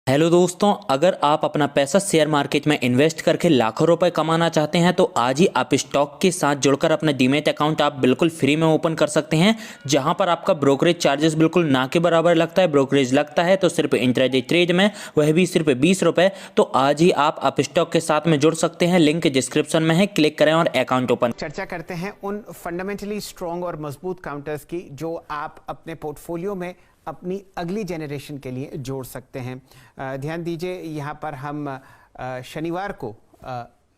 Hello दोस्तों, अगर आप अपना पैसा शेयर मार्केट में इन्वेस्ट करके लाखों रुपए कमाना चाहते हैं तो आज ही आप स्टॉक के साथ जुड़कर अपना डीमैट अकाउंट आप बिल्कुल फ्री में ओपन कर सकते हैं, जहां पर आपका ब्रोकरेज चार्जेस बिल्कुल ना के बराबर लगता है। ब्रोकरेज लगता है तो सिर्फ इंट्राडे ट्रेड में, वह भी सिर्फ 20 रुपए। तो आज ही आप स्टॉक के साथ में जुड़ सकते हैं, लिंक डिस्क्रिप्शन में है, क्लिक करें और अकाउंट ओपन। चर्चा करते हैं उन फंडामेंटली स्ट्रॉन्ग और मजबूत काउंटर्स की जो आप अपने पोर्टफोलियो में अपनी अगली जनरेशन के लिए जोड़ सकते हैं। ध्यान दीजिए, यहाँ पर हम शनिवार को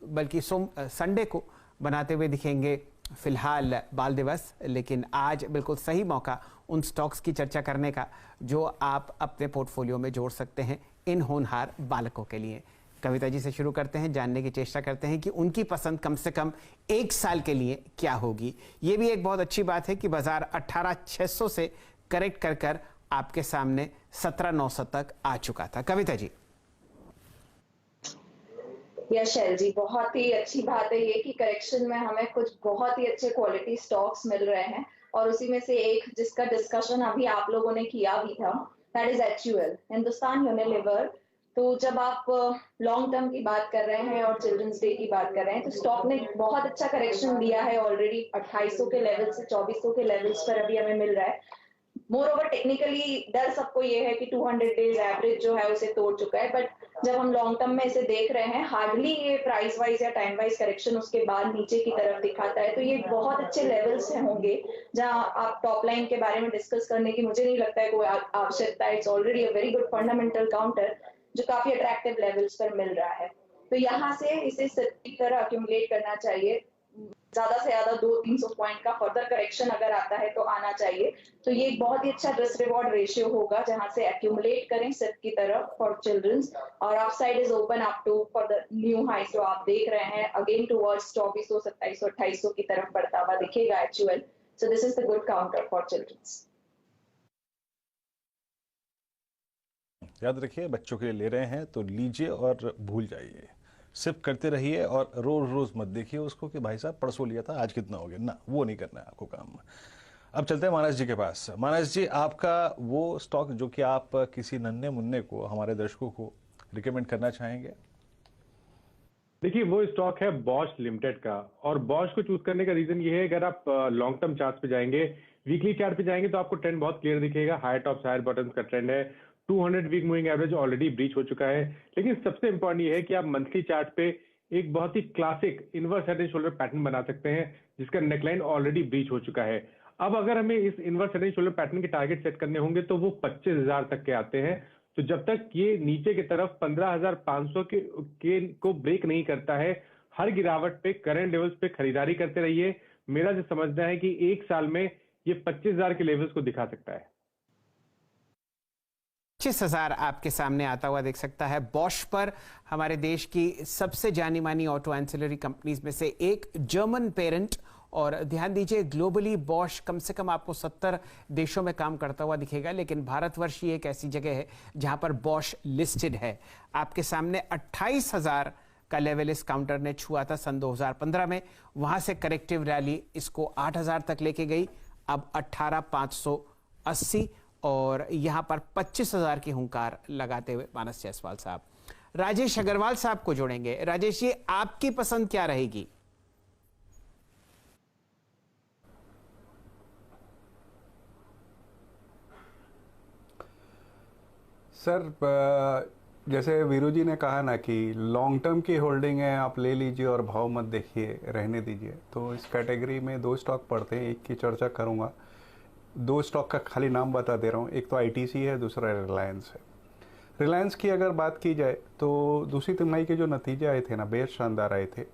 बल्कि संडे को बनाते हुए दिखेंगे फिलहाल बाल दिवस, लेकिन आज बिल्कुल सही मौका उन स्टॉक्स की चर्चा करने का जो आप अपने पोर्टफोलियो में जोड़ सकते हैं इन होनहार बालकों के लिए। कविता जी से शुरू करते हैं, जानने की चेष्टा करते हैं कि उनकी पसंद कम से कम एक साल के लिए क्या होगी। ये भी एक बहुत अच्छी बात है कि बाजार 18,600 से करेक्ट कर आपके सामने 17,900 तक आ चुका था। कविता जी। शैल जी, बहुत ही अच्छी बात है ये कि करेक्शन में हमें कुछ बहुत ही अच्छे क्वालिटी स्टॉक्स मिल रहे हैं, और उसी में से एक जिसका डिस्कशन अभी आप लोगों ने किया भी था, that is HUL, Hindustan Unilever. तो जब आप लॉन्ग टर्म की बात कर रहे हैं और चिल्ड्रंस डे की बात कर रहे हैं, तो स्टॉक ने बहुत अच्छा करेक्शन दिया है ऑलरेडी। 2800 के लेवल से 2400 के लेवल्स पर अभी हमें मिल रहा है। मोर ओवर टेक्निकली डर सबको ये है कि 200 डेज एवरेज जो है उसे तोड़ चुका है, बट जब हम लॉन्ग टर्म में इसे देख रहे हैं, हार्डली ये प्राइस वाइज या टाइम वाइज करेक्शन उसके बाद नीचे की तरफ दिखाता है। तो ये बहुत अच्छे लेवल्स से होंगे जहां आप टॉप लाइन के बारे में डिस्कस करने की मुझे नहीं लगता है कोई आवश्यकता है। It's already a very good fundamental counter जो काफी अट्रैक्टिव लेवल्स पर मिल रहा है। तो यहाँ से इसे की तरह अक्यूमुलेट करना चाहिए। ज्यादा से ज्यादा 200-300 पॉइंट का फर्दर करेक्शन अगर आता है तो आना चाहिए। तो ये एक बहुत ही अच्छा रिस्क रिवॉर्ड रेशियो होगा जहां से एक्यूमुलेट करें सिप की तरफ फॉर चिल्ड्रंस, और upside is open up to for the new high जो आप देख रहे हैं अगेन टुवर्ड्स 2400, 2700, 2800 की तरफ बढ़ता हुआ दिखेगा HUL। So this is the good counter for childrens. याद रखिए, बच्चों के लिए ले रहे हैं तो लीजिए और भूल जाइए, सिर्फ करते रहिए और रोज रोज मत देखिए उसको कि भाई साहब परसों लिया था आज कितना हो गया, ना वो नहीं करना है आपको काम। अब चलते हैं मानस जी के पास। मानस जी, आपका वो स्टॉक जो कि आप किसी नन्हे मुन्ने को, हमारे दर्शकों को रिकमेंड करना चाहेंगे? देखिए, वो स्टॉक है बॉश लिमिटेड का, और बॉश को चूज करने का रीजन ये है, अगर आप लॉन्ग टर्म चार्ट पे जाएंगे, वीकली चार्ट पे जाएंगे तो आपको ट्रेंड बहुत क्लियर दिखेगा। हायर टॉप्स हायर बॉटम्स का ट्रेंड है। 200 week moving average already breach हो चुका है। लेकिन सबसे इंपॉर्टेंट ये है कि आप मंथली चार्ट पे एक बहुत ही classic inverse head and shoulder pattern बना सकते हैं जिसका नेकलाइन ऑलरेडी ब्रीच हो चुका है। अब अगर हमें इस inverse head and shoulder pattern के टारगेट सेट करने होंगे तो वो 25,000 तक के आते हैं। तो जब तक ये नीचे की तरफ 15,500 को ब्रेक नहीं करता है, हर गिरावट पे करंट लेवल्स पे खरीदारी करते रहिए। मेरा जो समझना है कि एक साल में ये 25,000 के लेवल्स को दिखा सकता है। 25,000 आपके सामने आता हुआ देख सकता है। बॉश पर हमारे देश की सबसे जानी मानी ऑटो एंसिलरी कंपनीज में से एक, जर्मन पेरेंट, और ध्यान दीजिए ग्लोबली बॉश कम से कम आपको 70 देशों में काम करता हुआ दिखेगा, लेकिन भारतवर्ष ही एक ऐसी जगह है जहां पर बॉश लिस्टेड है। आपके सामने 28,000 का लेवल इस काउंटर ने छुआ था सन 2015 में, वहां से करेक्टिव रैली इसको 8,000 तक लेके गई, अब 18,580, और यहां पर 25,000 की हुंकार लगाते हुए मानस जायसवाल साहब राजेश अग्रवाल साहब को जोड़ेंगे। राजेश जी, आपकी पसंद क्या रहेगी? सर, जैसे वीरू जी ने कहा ना कि लॉन्ग टर्म की होल्डिंग है, आप ले लीजिए और भाव मत देखिए, रहने दीजिए। तो इस कैटेगरी में दो स्टॉक पड़ते हैं, एक की चर्चा करूंगा। दो स्टॉक का खाली नाम बता दे रहा हूँ, एक तो ITC है, दूसरा रिलायंस है। रिलायंस की अगर बात की जाए तो दूसरी तिमाही के जो नतीजे आए थे ना, बेहद शानदार आए थे।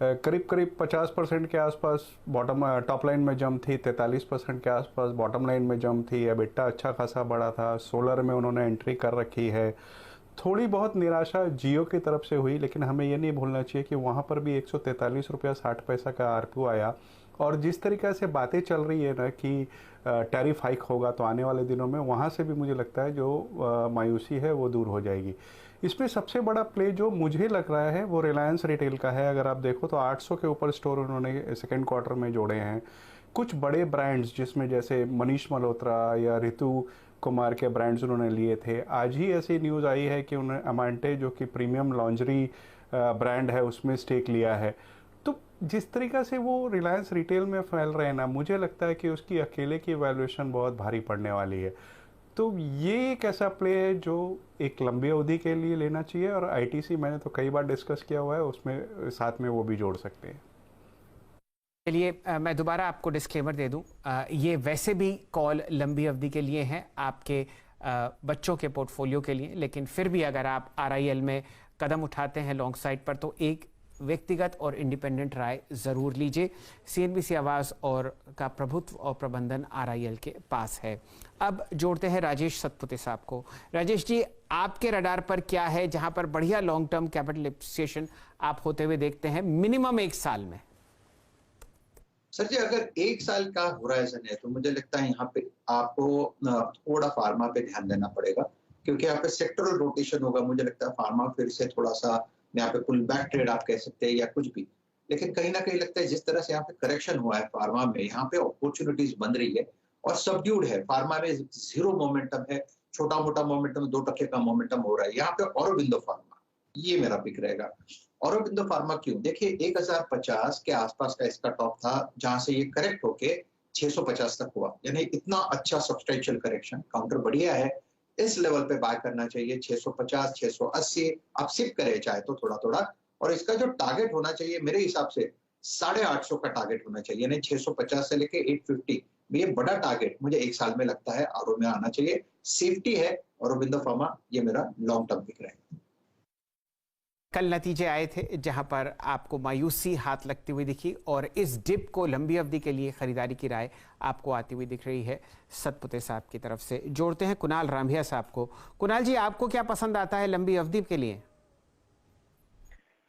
करीब करीब 50% के आसपास बॉटम टॉप लाइन में जंप थी, 43% के आसपास बॉटम लाइन में जंप थी। एबिटा अच्छा खासा बड़ा था। सोलर में उन्होंने एंट्री कर रखी है। थोड़ी बहुत निराशा जियो की तरफ से हुई, लेकिन हमें ये नहीं भूलना चाहिए कि वहाँ पर भी 143 रुपया 60 पैसा का ARPU आया। और जिस तरीक़े से बातें चल रही है ना कि टैरिफ हाइक होगा, तो आने वाले दिनों में वहाँ से भी मुझे लगता है जो मायूसी है वो दूर हो जाएगी। इसमें सबसे बड़ा प्ले जो मुझे लग रहा है वो रिलायंस रिटेल का है। अगर आप देखो तो 800 के ऊपर स्टोर उन्होंने सेकेंड क्वार्टर में जोड़े हैं। कुछ बड़े ब्रांड्स जिसमें जैसे मनीष मल्होत्रा या ऋतु कुमार के ब्रांड्स उन्होंने लिए थे। आज ही ऐसी न्यूज़ आई है कि उन्होंने अमांटे जो कि प्रीमियम लॉन्जरी ब्रांड है उसमें स्टेक लिया है। तो जिस तरीक़ा से वो रिलायंस रिटेल में फैल रहे हैं ना, मुझे लगता है कि उसकी अकेले की वैल्यूएशन बहुत भारी पड़ने वाली है। तो ये एक ऐसा प्ले है जो एक लंबी अवधि के लिए लेना चाहिए, और आईटीसी मैंने तो कई बार डिस्कस किया हुआ है, उसमें साथ में वो भी जोड़ सकते हैं। चलिए मैं दोबारा आपको डिस्क्लेमर दे दूं, ये वैसे भी कॉल लंबी अवधि के लिए हैं, आपके बच्चों के पोर्टफोलियो के लिए, लेकिन फिर भी अगर आप आरआईएल में कदम उठाते हैं लॉन्ग साइड पर तो एक व्यक्तिगत और इंडिपेंडेंट राय ज़रूर लीजिए। सीएनबीसी आवाज़ और का प्रभुत्व और प्रबंधन आरआईएल के पास है। अब जोड़ते हैं राजेश सतपुते साहब को। राजेश जी, आपके रडार पर क्या है जहां पर बढ़िया लॉन्ग टर्म कैपिटल एप्रिसिएशन आप होते हुए देखते हैं मिनिमम 1 साल में? सर जी, अगर 1 साल का होराइजन है तो मुझे लगता है यहाँ पे आपको थोड़ा फार्मा पे ध्यान देना पड़ेगा, क्योंकि यहाँ पे सेक्टरल रोटेशन होगा। मुझे लगता है फार्मा फिर से थोड़ा सा यहाँ पे पुल बैक ट्रेड आप कह सकते हैं या कुछ भी, लेकिन कहीं ना कहीं लगता है जिस तरह से यहाँ पे करेक्शन हुआ है फार्मा में, यहाँ पे अपॉर्चुनिटीज बन रही है और सबड्यूड है। फार्मा में 0 मोमेंटम है, छोटा मोटा मोमेंटम, 2% का मोमेंटम हो रहा है। यहाँ पे औरोबिंदो फार्मा, ये मेरा पिक रहेगा। औरोबिंदो फार्मा क्यों? देखिए 1050 के आसपास का इसका टॉप था, जहां से ये करेक्ट होके 650 तक हुआ, यानी इतना अच्छा सब्सटेंशियल करेक्शन, काउंटर बढ़िया है। इस लेवल पे बाय करना चाहिए 650, 680, आप सिप करें चाहे तो थोड़ा थोड़ा। और इसका जो टारगेट होना चाहिए मेरे हिसाब से 850 का टारगेट होना चाहिए, यानी 650 से लेके 850 ये बड़ा टारगेट मुझे 1 साल में लगता है आरो में आना चाहिए। सेफ्टी है औरोबिंदो फार्मा, ये मेरा लॉन्ग टर्म पिक रहेगा। कल नतीजे आए थे जहां पर आपको मायूसी हाथ लगती हुई दिखी और इस डिप को लंबी अवधि के लिए खरीदारी की राय आपको आती हुई दिख रही है सतपुते साहब की तरफ से। जोड़ते हैं कुणाल रामभिया साहब को। कुणाल जी, आपको क्या पसंद आता है लंबी अवधि के लिए?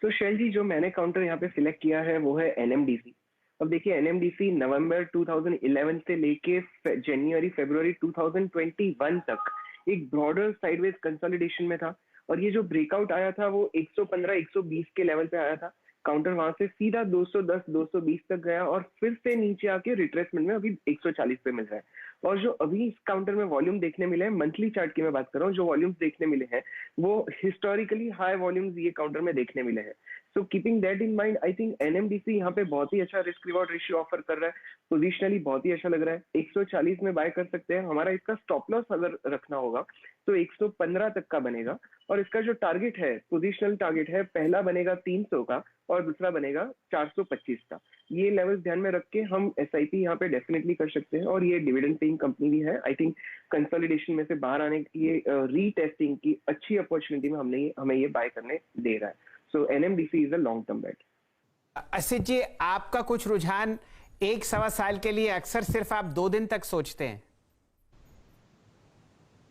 तो शैल जी, जो मैंने काउंटर यहाँ पे सिलेक्ट किया है वो है एनएमडीसी। अब देखिए एनएमडीसी नवंबर 2011 से लेके जनवरी फरवरी 2021 तक एक ब्रॉडर साइडवेज कंसोलिडेशन में था, और ये जो ब्रेकआउट आया था वो 115-120 के लेवल पे आया था। काउंटर वहां से सीधा 210-220 तक गया और फिर से नीचे आके रिट्रेसमेंट में अभी 140 पे मिल रहा है। और जो अभी इस काउंटर में वॉल्यूम देखने मिले हैं, मंथली चार्ट की मैं बात कर रहा हूँ, जो वॉल्यूम्स देखने मिले हैं वो हिस्टोरिकली हाई वॉल्यूम्स ये काउंटर में देखने मिले हैं। So keeping that in mind, I think NMDC यहाँ पे बहुत ही अच्छा रिस्क रिवॉर्ड रेशियो ऑफर कर रहा है, पोजिशनली बहुत ही अच्छा लग रहा है। 140 में बाय कर सकते हैं। हमारा इसका स्टॉप लॉस अगर रखना होगा तो 115 तक का बनेगा, और इसका जो टारगेट है, पोजिशनल टारगेट है, पहला बनेगा 300 का और दूसरा बनेगा 425 का। ये लेवल्स ध्यान में रख के हम एसआईपी यहाँ पे डेफिनेटली कर सकते हैं, और ये डिविडेंड पेइंग कंपनी भी है। आई थिंक कंसोलिडेशन में से बाहर आने की ये रीटेस्टिंग की अच्छी अपॉर्चुनिटी में हमें ये बाय करने दे रहा है। So NMDC is a long term bet. Asit ji, आपका कुछ रुझान 1-1.25 साल के लिए अक्सर सिर्फ आप 2 दिन तक सोचते हैं?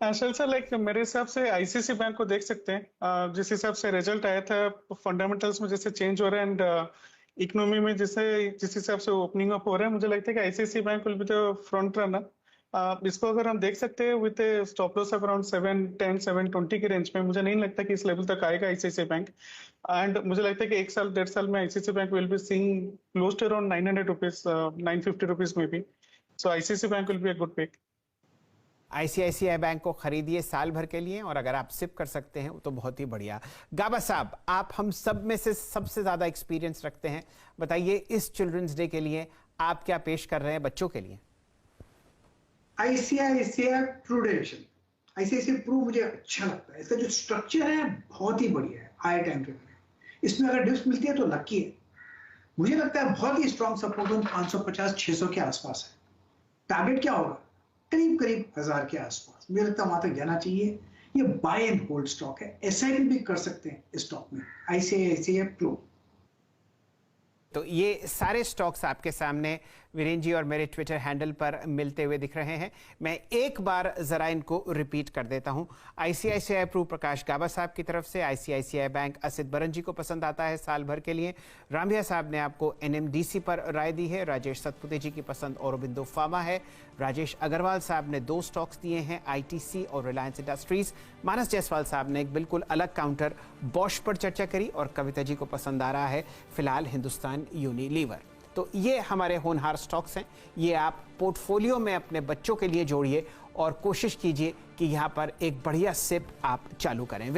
सर लाइक मेरे हिसाब से आईसीआईसी बैंक को देख सकते हैं। जिस हिसाब से रिजल्ट आया था, फंडामेंटल्स में जैसे चेंज हो रहा है एंड इकोनॉमी में जिस हिसाब से ओपनिंग अप हो रहा है, मुझे लगता है कि ICICI bank will be the front runner. इसको अगर हम देख सकते हैं with stop loss of around 710 720 की रेंज में, मुझे नहीं लगता कि इस लेवल तक आएगा आईसीआईसी बैंक। एंड मुझे लगता है कि 1 साल 1.5 साल में ICICI bank will be seeing close to around 900 rupees, 950 rupees में भी। So ICICI bank will be a good pick. ICICI bank को खरीदिए साल भर के लिए, और अगर आप सिप कर सकते हैं तो बहुत ही बढ़िया। गाबा साहब, आप हम सब में से सबसे ज्यादा एक्सपीरियंस रखते हैं, बताइए इस चिल्ड्रंस डे के लिए आप क्या पेश कर रहे हैं बच्चों के लिए? आईसीआईसीआई प्रूडेंशियल, आईसीआईसीआई प्रू मुझे अच्छा लगता है। इसका जो स्ट्रक्चर है बहुत ही बढ़िया है, हाई टाइम फ्रेम है। इसमें अगर डिप्स मिलती है तो लकी है। मुझे लगता है बहुत ही स्ट्रॉन्ग सपोर्ट जोन 550-600 के आसपास है। टारगेट क्या होगा? करीब 1000 के आसपास। मुझे लगता है वहां तक जाना चाहिए। ये बाय एंड होल्ड स्टॉक है, एसआईपी भी कर सकते हैं इस स्टॉक में, आईसीआईसीआई प्रू। तो ये सारे स्टॉक्स आपके सामने वीरेंद्र जी और मेरे ट्विटर हैंडल पर मिलते हुए दिख रहे हैं। मैं एक बार जरा इनको रिपीट कर देता हूं। आईसीआईसीआई प्रू प्रकाश गाबा साहब की तरफ से, आईसीआईसीआई बैंक असित बरन जी को पसंद आता है साल भर के लिए, रामभिया साहब ने आपको एनएमडीसी पर राय दी है, राजेश सतपुते जी की पसंद औरोबिंदो फार्मा है, राजेश अग्रवाल साहब ने 2 स्टॉक्स दिए हैं, आईटीसी और रिलायंस इंडस्ट्रीज, मानस जायसवाल साहब ने एक बिल्कुल अलग काउंटर बॉश पर चर्चा करी, और कविता जी को पसंद आ रहा है फिलहाल हिंदुस्तान यूनिलीवर। तो ये हमारे होनहार स्टॉक्स हैं, ये आप पोर्टफोलियो में अपने बच्चों के लिए जोड़िए और कोशिश कीजिए कि यहाँ पर एक बढ़िया सिप आप चालू करें।